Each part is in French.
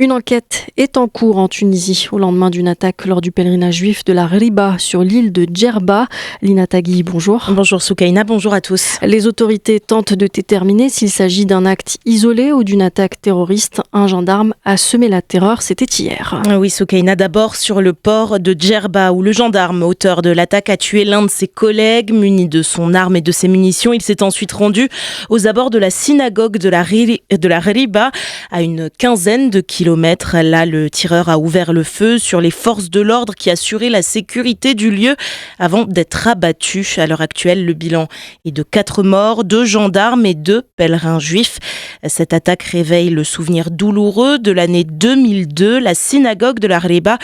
Une enquête est en cours en Tunisie au lendemain d'une attaque lors du pèlerinage juif de la Riba sur l'île de Djerba. Lina Tagui, bonjour. Bonjour Soukaina, bonjour à tous. Les autorités tentent de déterminer s'il s'agit d'un acte isolé ou d'une attaque terroriste. Un gendarme a semé la terreur, c'était hier. Oui Soukaina, d'abord sur le port de Djerba où le gendarme auteur de l'attaque a tué l'un de ses collègues. Muni de son arme et de ses munitions, il s'est ensuite rendu aux abords de la synagogue de la Riba à une quinzaine de kilomètres. Là, le tireur a ouvert le feu sur les forces de l'ordre qui assuraient la sécurité du lieu avant d'être abattu. À l'heure actuelle, le bilan est de 4 morts, 2 gendarmes et 2 pèlerins juifs. Cette attaque réveille le souvenir douloureux de l'année 2002. La synagogue de la Riba,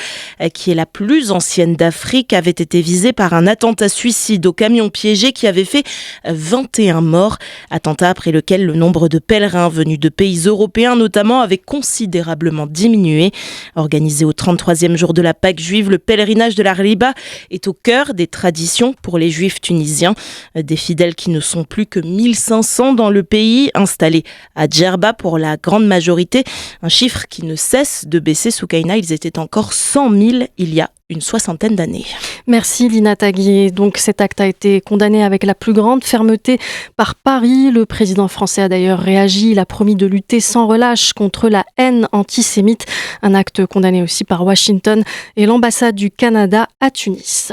qui est la plus ancienne d'Afrique, avait été visée par un attentat suicide au camion piégé qui avait fait 21 morts. Attentat après lequel le nombre de pèlerins venus de pays européens notamment avait considérablement diminué. Organisé au 33e jour de la Pâque juive, le pèlerinage de la Riba est au cœur des traditions pour les juifs tunisiens. Des fidèles qui ne sont plus que 1500 dans le pays, installés à Djerba pour la grande majorité. Un chiffre qui ne cesse de baisser. Soukaina, ils étaient encore 100 000 il y a une soixantaine d'années. Merci Lina Tagui. Donc cet acte a été condamné avec la plus grande fermeté par Paris. Le président français a d'ailleurs réagi. Il a promis de lutter sans relâche contre la haine antisémite. Un acte condamné aussi par Washington et l'ambassade du Canada à Tunis.